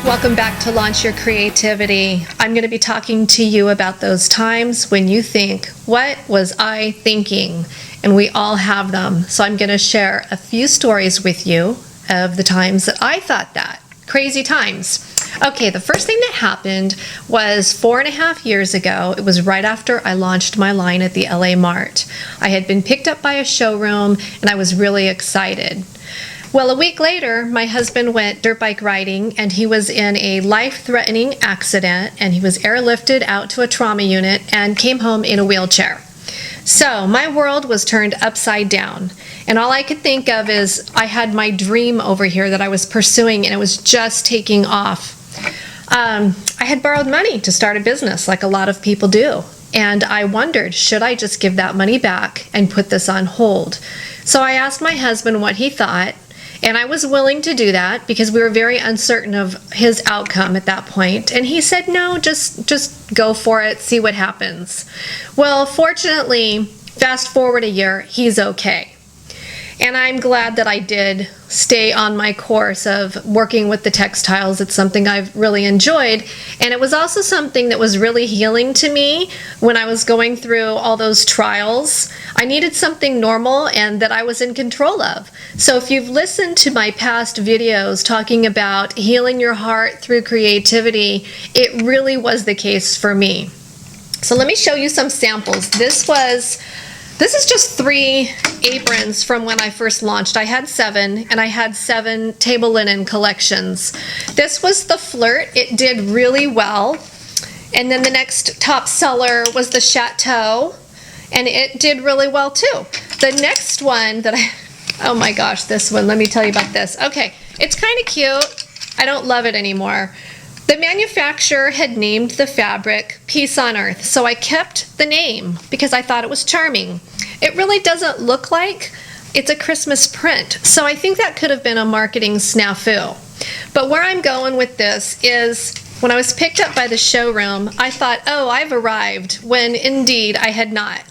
Welcome back to Launch Your Creativity. I'm going to be talking to you about those times when you think, what was I thinking? And we all have them. So I'm going to share a few stories with you of the times that I thought that. Crazy times. Okay, the first thing that happened was 4.5 years ago. It was right after I launched my line at the LA Mart. I had been picked up by a showroom and I was really excited. Well, a week later, my husband went dirt bike riding and he was in a life-threatening accident and he was airlifted out to a trauma unit and came home in a wheelchair. So my world was turned upside down. And all I could think of is I had my dream over here that I was pursuing and it was just taking off. I had borrowed money to start a business like a lot of people do. And I wondered, should I just give that money back and put this on hold? So I asked my husband what he thought. And I was willing to do that because we were very uncertain of his outcome at that point. And he said, no, just go for it, see what happens. Well, fortunately, fast forward a year, he's okay. And I'm glad that I did stay on my course of working with the textiles. It's something I've really enjoyed. And it was also something that was really healing to me when I was going through all those trials. I needed something normal and that I was in control of. So if you've listened to my past videos talking about healing your heart through creativity, it really was the case for me. So let me show you some samples. This is just 3 aprons from when I first launched. I had 7, and I had 7 table linen collections. This was the Flirt. It did really well. And then the next top seller was the Chateau, and it did really well too. The next one that oh my gosh, this one, let me tell you about this. Okay, it's kind of cute. I don't love it anymore. The manufacturer had named the fabric Peace on Earth, so I kept the name because I thought it was charming. It really doesn't look like it's a Christmas print, so I think that could have been a marketing snafu. But where I'm going with this is when I was picked up by the showroom, I thought, oh, I've arrived, when indeed I had not.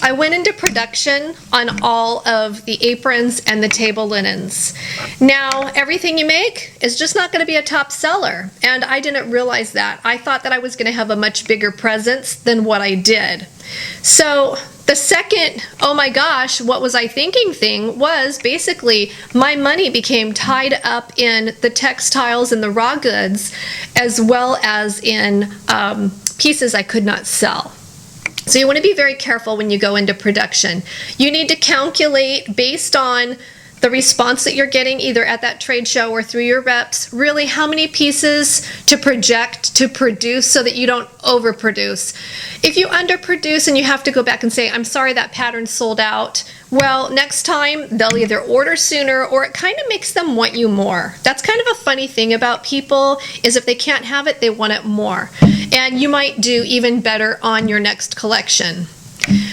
I went into production on all of the aprons and the table linens. Now, everything you make is just not going to be a top seller, and I didn't realize that. I thought that I was going to have a much bigger presence than what I did. So the second, oh my gosh, what was I thinking thing was basically my money became tied up in the textiles and the raw goods as well as in pieces I could not sell. So you want to be very careful when you go into production. You need to calculate based on the response that you're getting either at that trade show or through your reps, really how many pieces to project, to produce so that you don't overproduce. If you underproduce and you have to go back and say, I'm sorry that pattern sold out, well, next time they'll either order sooner or it kind of makes them want you more. That's kind of a funny thing about people is if they can't have it, they want it more. And you might do even better on your next collection.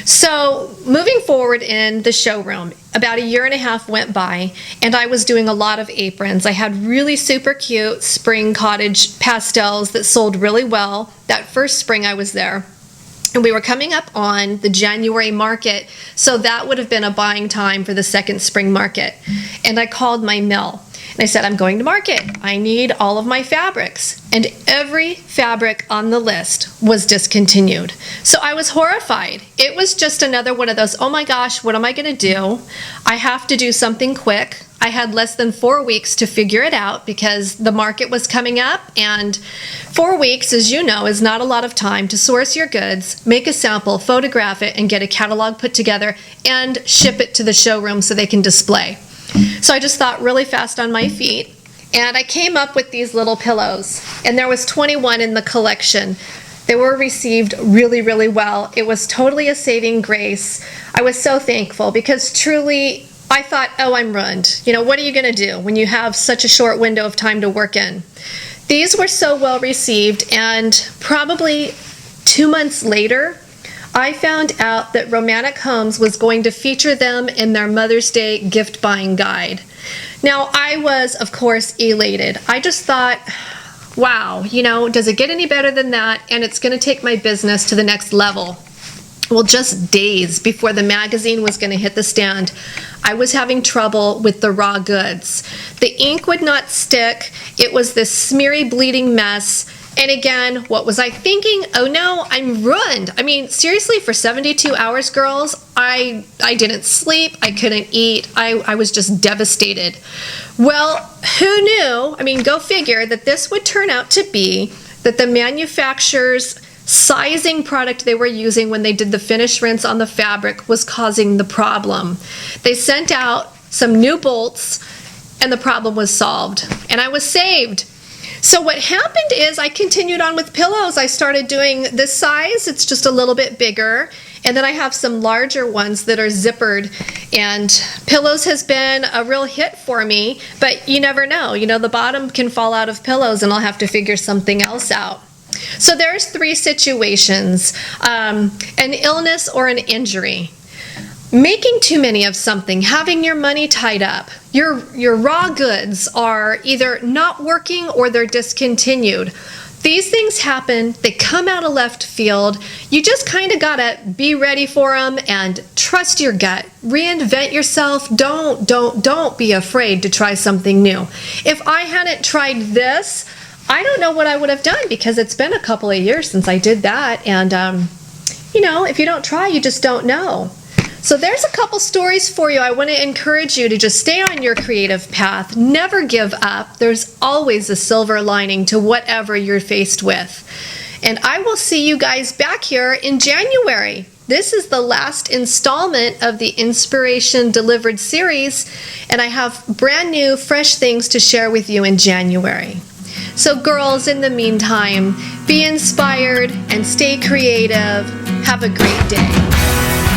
So moving forward in the showroom, about 1.5 years went by and I was doing a lot of aprons. I had really super cute spring cottage pastels that sold really well. That first spring I was there. And we were coming up on the January market, so that would have been a buying time for the second spring market. And I called my mill. And I said, I'm going to market. I need all of my fabrics. And every fabric on the list was discontinued. So I was horrified. It was just another one of those, oh my gosh, what am I going to do? I have to do something quick. I had less than 4 weeks to figure it out because the market was coming up, and 4 weeks, as you know, is not a lot of time to source your goods, make a sample, photograph it, and get a catalog put together and ship it to the showroom so they can display. So I just thought really fast on my feet, and I came up with these little pillows, and there was 21 in the collection. They were received really, really well. It was totally a saving grace. I was so thankful because truly I thought, oh, I'm ruined. You know, what are you going to do when you have such a short window of time to work in? These were so well received, and probably 2 months later, I found out that Romantic Homes was going to feature them in their Mother's Day gift buying guide. Now, I was, of course, elated. I just thought, wow, you know, does it get any better than that? And it's going to take my business to the next level. well, just days before the magazine was going to hit the stand, I was having trouble with the raw goods. The ink would not stick. It was this smeary, bleeding mess. And again, what was I thinking? Oh no, I'm ruined. I mean, seriously, for 72 hours, girls, I didn't sleep. I couldn't eat. I was just devastated. Well, who knew? I mean, go figure that this would turn out to be that the manufacturer's sizing product they were using when they did the finish rinse on the fabric was causing the problem. They sent out some new bolts and the problem was solved and I was saved. So what happened is I continued on with pillows. I started doing this size. It's just a little bit bigger. And then I have some larger ones that are zippered. And pillows has been a real hit for me, but you never know. You know, the bottom can fall out of pillows and I'll have to figure something else out. So there's 3 situations, an illness or an injury. Making too many of something, having your money tied up, your raw goods are either not working or they're discontinued. These things happen, they come out of left field. You just kind of gotta be ready for them and trust your gut. Reinvent yourself. Don't be afraid to try something new. If I hadn't tried this, I don't know what I would have done because it's been a couple of years since I did that. And, you know, if you don't try, you just don't know. So there's a couple stories for you. I want to encourage you to just stay on your creative path. Never give up. There's always a silver lining to whatever you're faced with. And I will see you guys back here in January. This is the last installment of the Inspiration Delivered series, and I have brand new, fresh things to share with you in January. So girls, in the meantime, be inspired and stay creative. Have a great day.